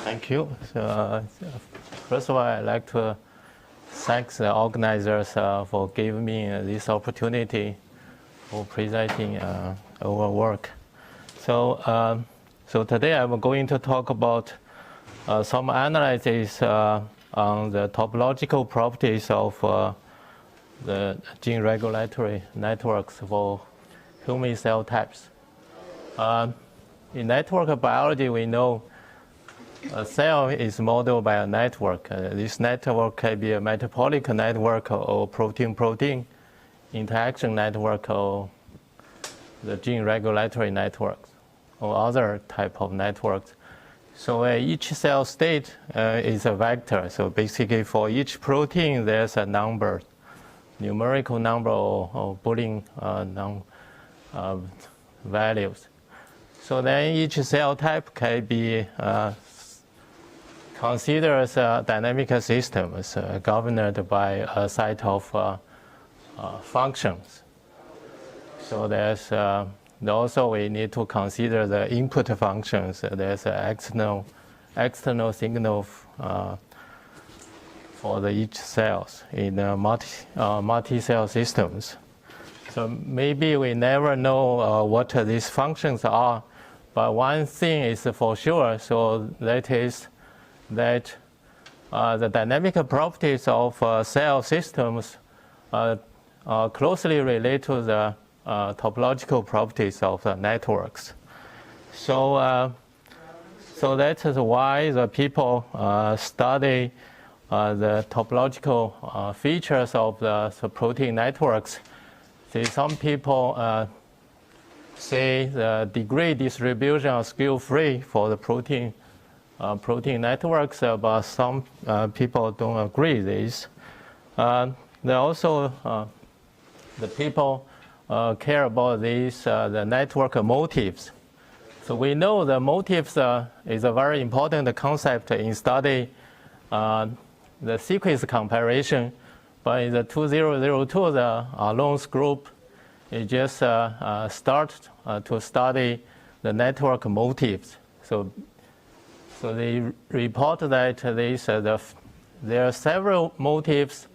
Thank you. So, first of all, I'd like to thank the organizers for giving me this opportunity for presenting our work. So, today I'm going to talk about some analysis on the topological properties of the gene regulatory networks for human cell types. In network biology, we know a cell is modeled by a network. This network can be a metabolic network or protein-protein interaction network or the gene regulatory networks or other type of networks. So each cell state is a vector. So basically for each protein, there's a number, numerical number or Boolean values. So then each cell type can be considered as a dynamic system, governed by a set of functions. So there's also we need to consider the input functions. There's an external signal for each cells in multi-cell systems. So maybe we never know what these functions are, but one thing is for sure. So that is that the dynamic properties of cell systems closely relate to the topological properties of the networks. So that is why the people study the topological features of the protein networks. See, some people say the degree distribution is skew-free for the protein networks, but some people don't agree with this. There also the people care about these the network motifs. So we know the motifs is a very important concept in study the sequence comparison. But in the 2002, the Louxin group it just start to study the network motifs. So they report that there are several motifs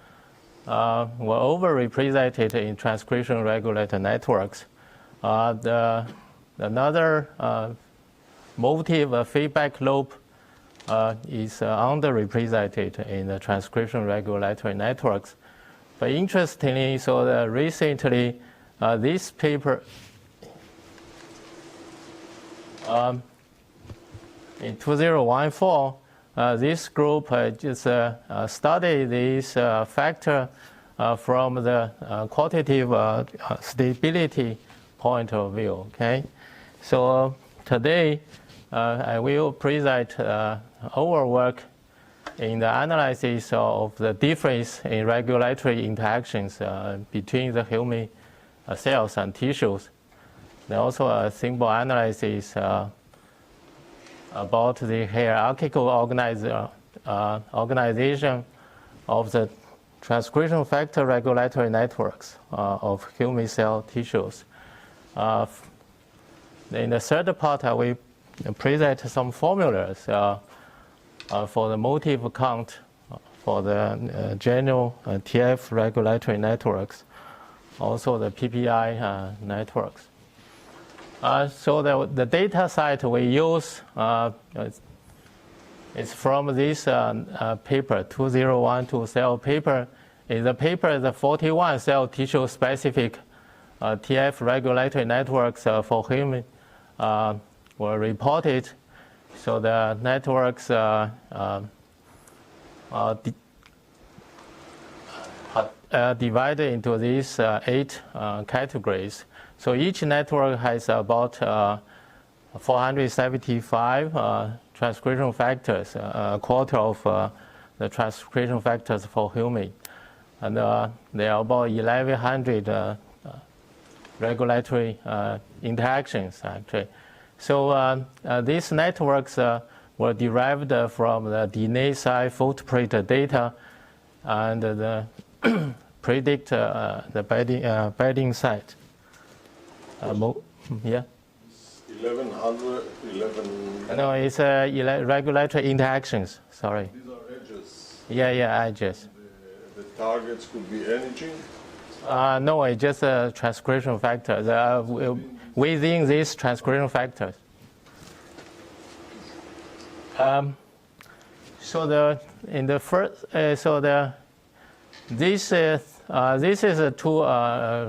were overrepresented in transcription regulator networks. Another motif, feedback loop, is underrepresented in the transcription regulatory networks. But interestingly, so recently, this paper in 2014, this group just studied this factor from the quantitative stability point of view. Okay, so today I will present our work in the analysis of the difference in regulatory interactions between the human cells and tissues. There also a simple analysis about the hierarchical organization of the transcription factor regulatory networks of human cell tissues. In the third part, I will present some formulas for the motif count for the general TF regulatory networks, also the PPI networks. So the data set we use is from this paper, 2012 cell paper. In the paper, the 41 cell tissue specific TF regulatory networks for human were reported. So the networks divided into these 8 categories. So each network has about 475 transcription factors, a quarter of the transcription factors for human. And there are about 1,100 regulatory interactions, actually. So these networks were derived from the DNA side footprint data and predict the binding site. Yeah? Still 1100, 11... No, it's regulatory interactions, sorry. These are edges. Yeah, edges. The targets could be energy? No, it's just a transcription factor. Within these transcription factors. This is a two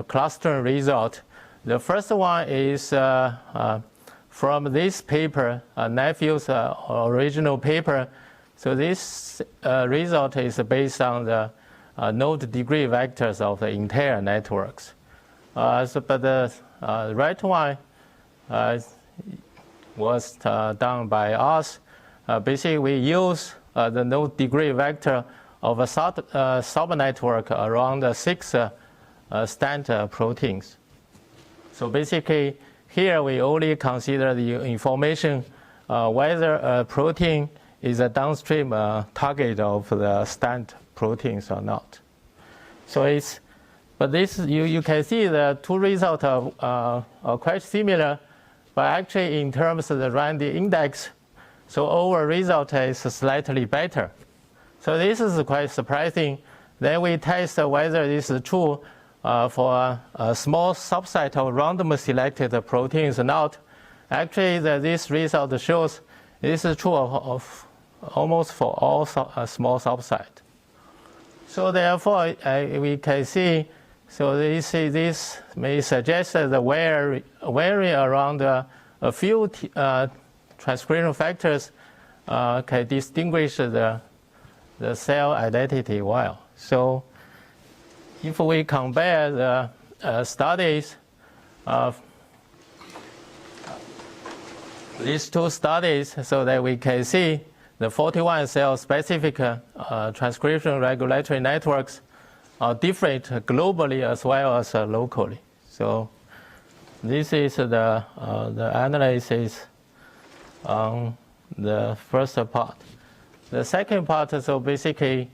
clustering result. The first one is from this paper, Nephew's original paper. So this result is based on the node degree vectors of the entire networks. But the right one was done by us. Basically, we use the node degree vector of a subnetwork around 6 standard proteins. So basically, here we only consider the information whether a protein is a downstream target of the standard proteins or not. So but this you can see the two results are quite similar, but actually in terms of the random index, so our result is slightly better. So this is quite surprising. Then we test whether this is true for a small subset of randomly selected proteins or not. Actually, this result shows this is true of almost for all small subset. So therefore, we can see, so this may suggest that the vary around a few transcription factors can distinguish the cell identity well. So if we compare the studies of these two studies, so that we can see the 41 cell-specific transcription regulatory networks are different globally as well as locally. So this is the analysis on the first part. The second part, so basically,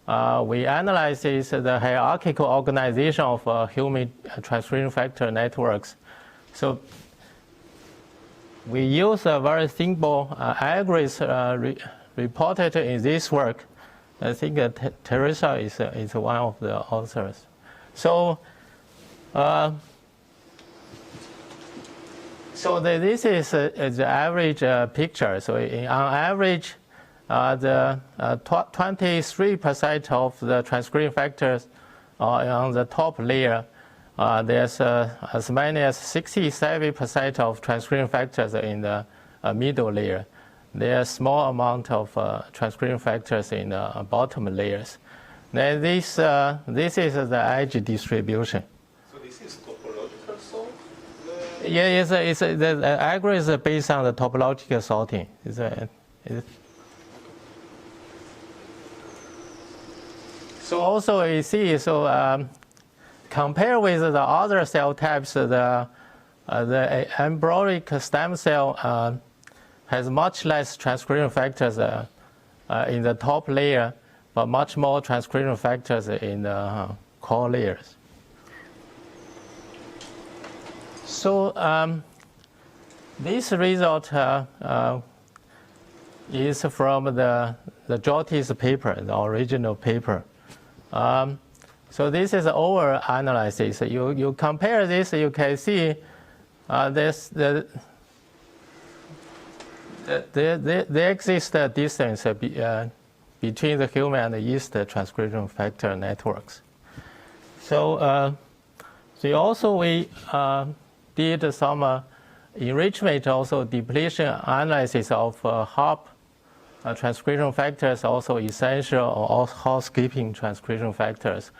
we analyze the hierarchical organization of human transcription factor networks. So we use a very simple algorithm reported in this work. I think Teresa is one of the authors. So, this is the average picture. So on average, the 23% of the transcription factors are on the top layer. There's as many as 67% of transcription factors in the middle layer. There's a small amount of transcription factors in the bottom layers. Then this is the edge distribution. So this is topological sort? Yeah, the algorithm is based on the topological sorting. So also you see, compare with the other cell types, the embryonic stem cell has much less transcription factors in the top layer, but much more transcription factors in the core layers. So this result is from the Jyoti's paper, the original paper. So this is our analysis. You compare this, you can see there exists a distance between the human and the yeast transcription factor networks. So we did some enrichment, also depletion analysis of HARP transcription factors, also essential or housekeeping transcription factors.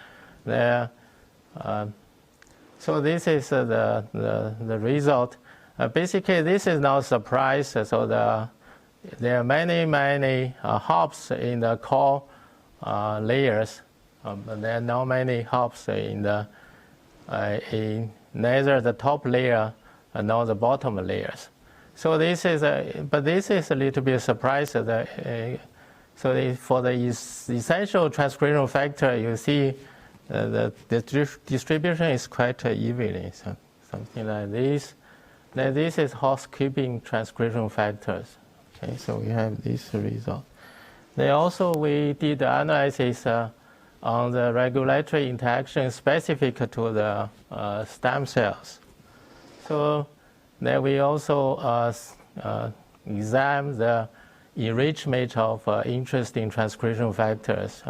So this is the result. Basically, this is not a surprise. So there are many hops in the core layers. But there are not many hops in neither the top layer nor the bottom layers. So this is a little bit surprise. For the essential transcription factor, you see the distribution is quite evenly, so something like this. Then this is housekeeping transcription factors. Okay, so we have this result. Then also we did the analysis on the regulatory interaction specific to the stem cells. So then we also examine the enrichment of interesting transcription factors.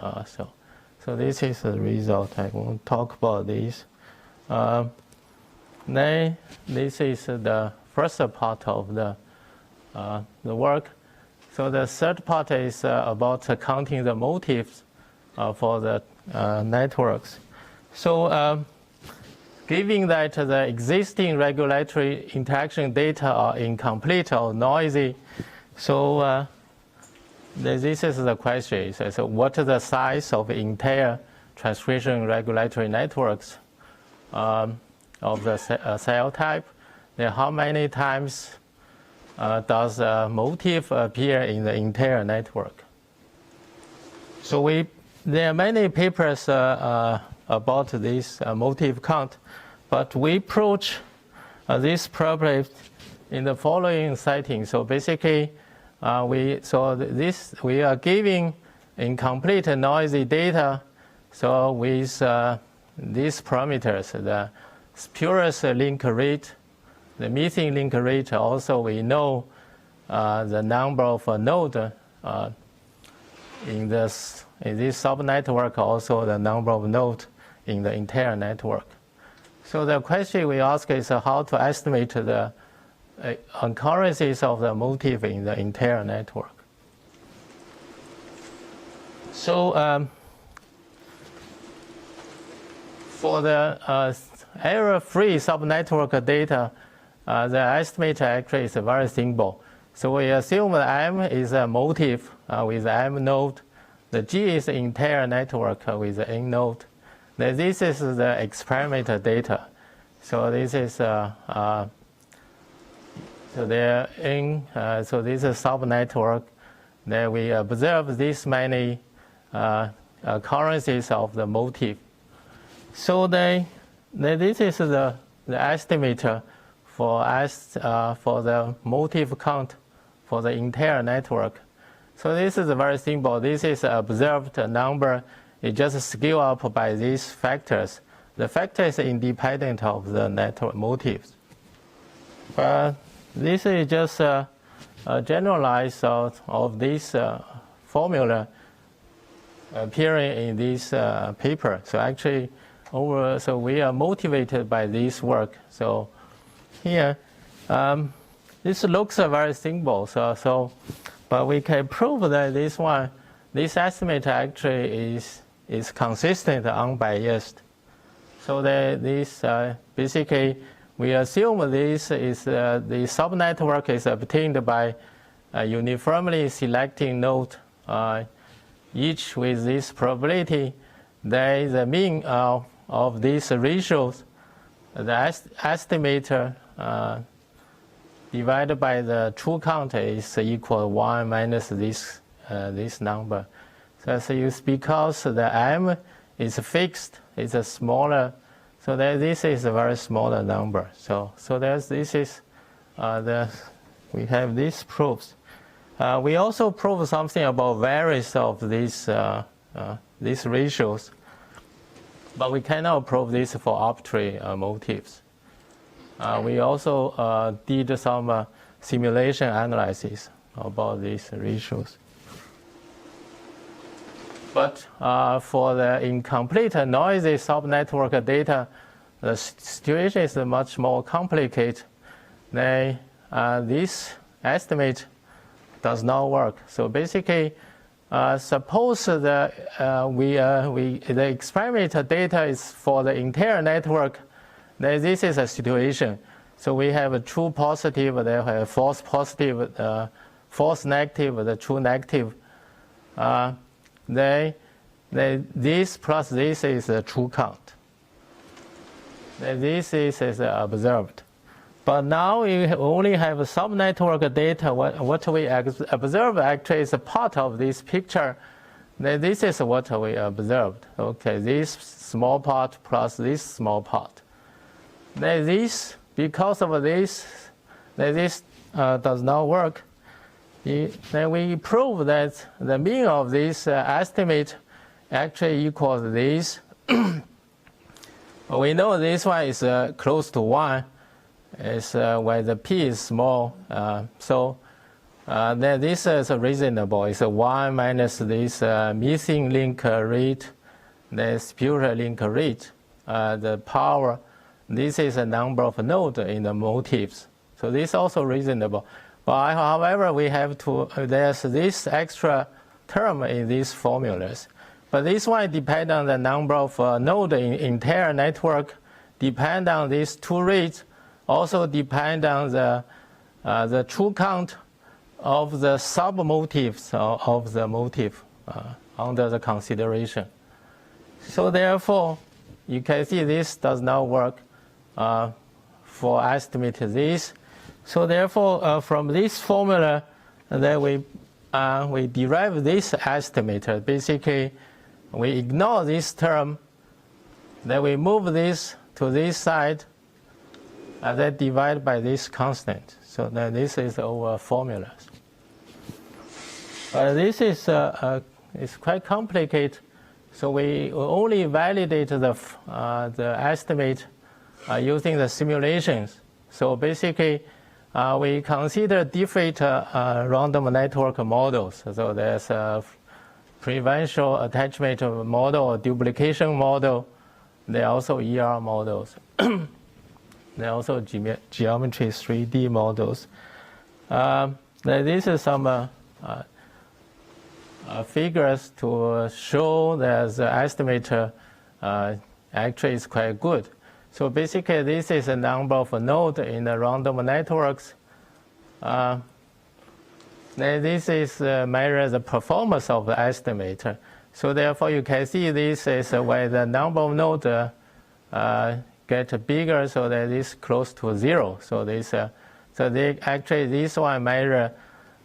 So this is the result. I won't talk about this. Then this is the first part of the work. So the third part is about counting the motifs for the networks. So given that the existing regulatory interaction data are incomplete or noisy, so this is the question. So what is the size of entire transcription regulatory networks of the cell type? Then how many times does a motif appear in the entire network? So there are many papers about this motif count, but we approach this problem in the following setting. So basically, we are giving incomplete and noisy data. So with these parameters, the spurious link rate, the missing link rate, also we know the number of nodes in this subnetwork, also the number of nodes in the entire network. So the question we ask is how to estimate the occurrences of the motif in the entire network. So for the error-free subnetwork data, the estimate actually is very simple. So we assume M is a motif with M node. The G is the entire network with N node. Then this is the experimental data. So this is so there in so this is subnetwork. Then we observe this many occurrences of the motif. So then this is the estimator for the motif count for the entire network. So this is very simple. This is observed number. It just scale up by these factors. The factor is independent of the network motifs. But this is just a generalized of this formula appearing in this paper. So actually, so we are motivated by this work. So here, this looks very simple. But we can prove that this estimate actually is consistent, unbiased. So that this basically we assume this is the subnetwork is obtained by uniformly selecting node, each with this probability. Then the mean of these ratios, the estimator divided by the true count is equal to 1 minus this number. So it's because the M is fixed, it's a smaller, so that this is a very smaller number. So this is we have these proofs. We also prove something about variance of these ratios, but we cannot prove this for arbitrary motifs. We also did some simulation analysis about these ratios. But for the incomplete and noisy subnetwork data, the situation is much more complicated. This estimate does not work. So basically, suppose the experimental data is for the entire network. Then this is a situation. So we have a true positive, they have false positive, false negative, the true negative. This plus this is a true count. Then this is observed. But now we only have subnetwork data. What we observe actually is a part of this picture. Then this is what we observed. Okay, this small part plus this small part. Then this, because of this that this does not work, then we prove that the mean of this estimate actually equals this. We know this one is close to 1, is where the p is small. So then this is reasonable. It's 1 minus this missing link rate, this pure link rate. The power, this is a number of nodes in the motifs. So this is also reasonable. But however, we have to, there's this extra term in these formulas. But this one depends on the number of nodes in entire network, depend on these two rates, also depend on the true count of the sub-motifs of the motif under the consideration. So therefore, you can see this does not work for estimate this. So therefore, from this formula, then we derive this estimator. Basically, we ignore this term, then we move this to this side, and then divide by this constant. So then this is our formulas. This is quite complicated. So we only validate the estimate using the simulations. So basically, we consider different random network models. So there's a preferential attachment model, duplication model. There are also ER models. There are also geometry 3D models. This is some figures to show that the estimator actually is quite good. So basically, this is a number of nodes in the random networks. This is measure the performance of the estimator. So therefore, you can see this is where the number of nodes get bigger, so that is close to 0. So this, so they actually this one measure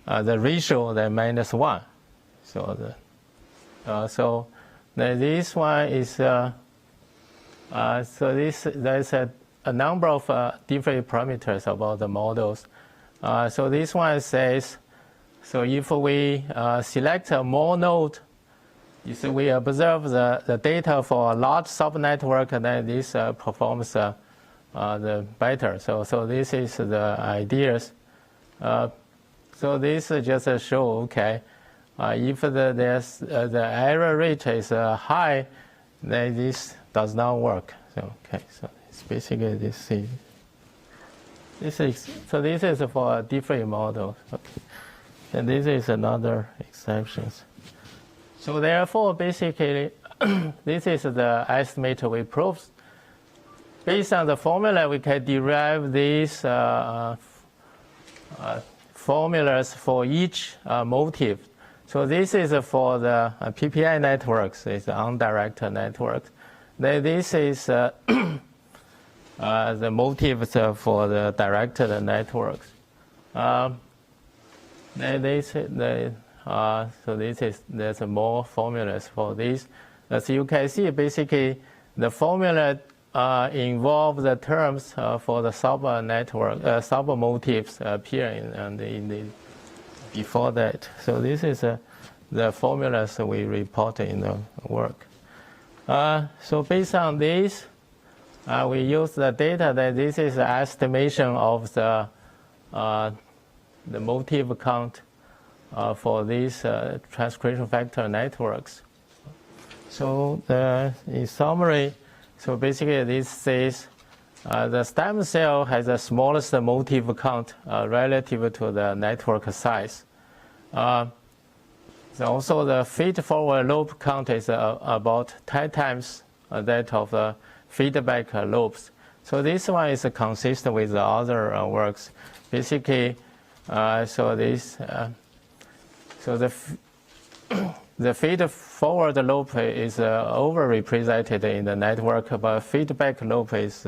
the ratio that -1. So this one is so there's a number of different parameters about the models. So this one says, so if we select a more node, if we observe the data for a large subnetwork, then this performs the better. So this is the ideas. So this just show, okay, if the error rate is high, then this does not work. So okay, so it's basically this is. This is for different models. Okay. And this is another exceptions. So therefore, basically, this is the estimator we proved. Based on the formula, we can derive these formulas for each motif. So this is for the PPI networks, it's undirected network. Then this is the motifs for the directed networks. So there's more formulas for this. As you can see, basically the formula involves the terms for the sub-network, sub-motifs appear in the before that. So this is the formulas we report in the work. So based on this, we use the data that this is the estimation of the motif count for these transcription factor networks. So in summary, so basically this says the stem cell has the smallest motif count relative to the network size. Also the feed-forward loop count is about 10 times that of the feedback loops. So this one is consistent with the other works. Basically, so the feed-forward loop is overrepresented in the network, but feedback loop is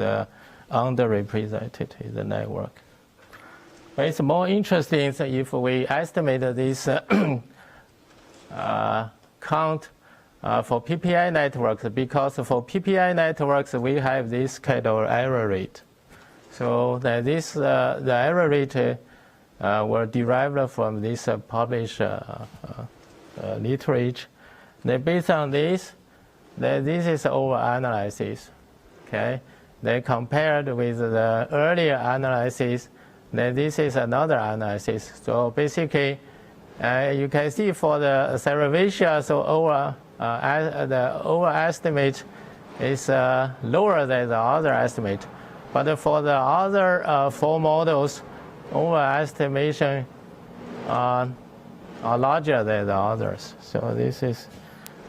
underrepresented in the network. But it's more interesting if we estimate this count for PPI networks, because for PPI networks we have this kind of error rate. So that this the error rate were derived from this published literature. Then based on this, then this is over-analysis. Okay, they compared with the earlier analysis. Then this is another analysis. So basically, you can see for the Cerevisia, so the overestimate is lower than the other estimate. But for the other 4 models, overestimation are larger than the others. So this is.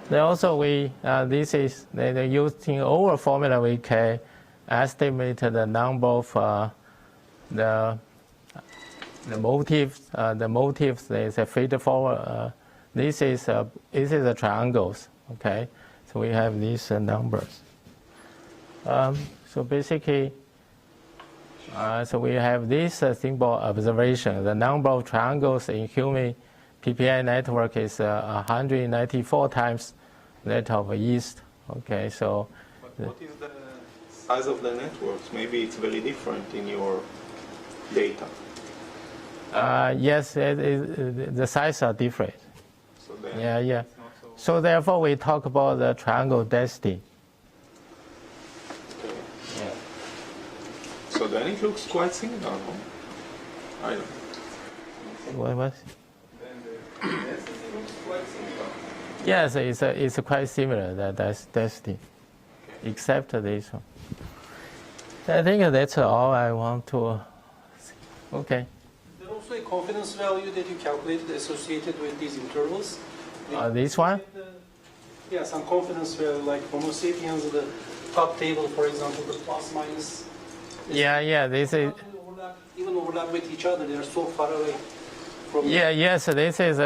Then also this is using our formula we can estimate the number of the motifs. The motifs is a feed forward. This is the triangles. Okay, so we have these numbers. So basically, so we have this simple observation. The number of triangles in human PPI network is 194 times that of East. Okay, so. But what is the size of the networks? Maybe it's very different in your data. Yes, the sizes are different. So then Yeah. So therefore, we talk about the triangle density. Okay. Yeah. So then it looks quite similar, no? I don't know. What? Then the density looks quite similar. Yes, it's quite similar, that density, except this one. I think that's all I want to see. Okay. Is there also a confidence value that you calculated associated with these intervals? This one? Yeah, some confidence value, like Homo sapiens, the top table, for example, the plus minus. Yeah, this is. Even overlap with each other, they are so far away. Yes, this is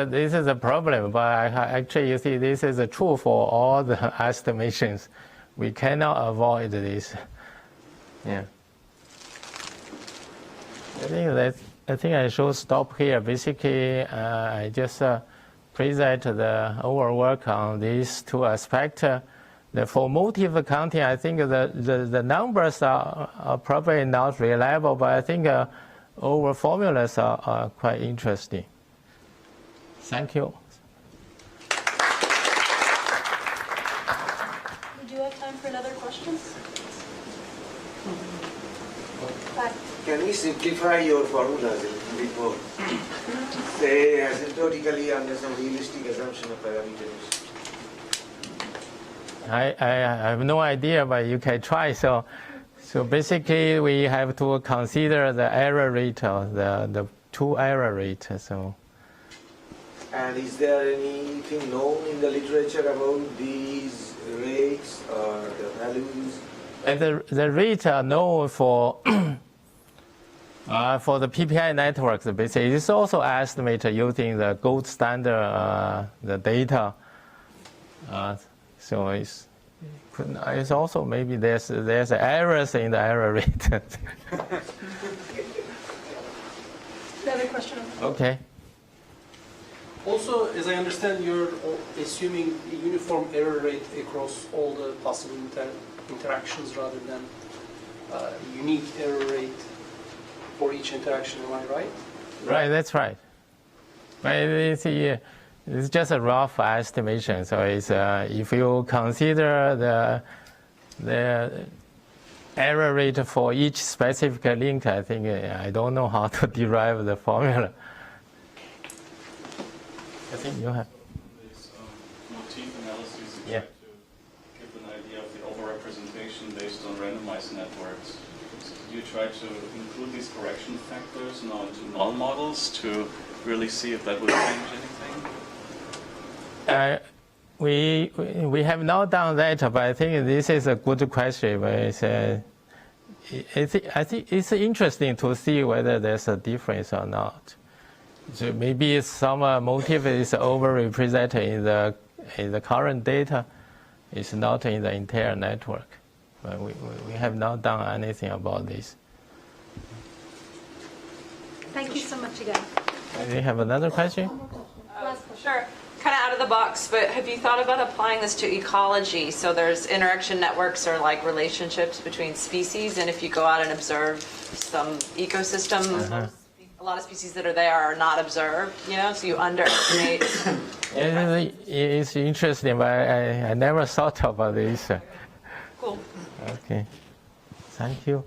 a problem, but actually, you see, this is true for all the estimations. We cannot avoid this. Yeah. I think I should stop here. Basically, I just present the overall work on these 2 aspects. For motive counting, I think the numbers are probably not reliable, but I think our formulas are quite interesting. Thank you. We do have time for another question. Hi. Can we simplify your formulas a little bit more? Say asymptotically under some realistic assumption of parameters. I have no idea, but you can try. So basically, we have to consider the error rate, the 2 error rate. So. And is there anything known in the literature about these rates or the values? And the rates are known for the PPI networks. Basically, it's also estimated using the gold standard the data. So it's also maybe there's errors in the error rate. Another question. Okay. Also, as I understand, you're assuming a uniform error rate across all the possible interactions rather than a unique error rate for each interaction. Am I right? Right, that's right. But it's just a rough estimation. So it's if you consider the error rate for each specific link, I think I don't know how to derive the formula. I think you have. This motif analysis, you Yeah. try to give an idea of the overrepresentation based on randomized networks. Do you try to include these correction factors now into null models to really see if that would change anything? We have not done that, but I think this is a good question. But I think it's interesting to see whether there's a difference or not. So maybe some motif is overrepresented in the current data, it's not in the entire network. But we have not done anything about this. Thank you so much again. Do you have another question? Last question. Sure. kind of out of the box, but have you thought about applying this to ecology? So there's interaction networks or like relationships between species, and if you go out and observe some ecosystem, a lot of species that are there are not observed, you know, so you underestimate. It's interesting, but I never thought about this. Cool. Okay. Thank you.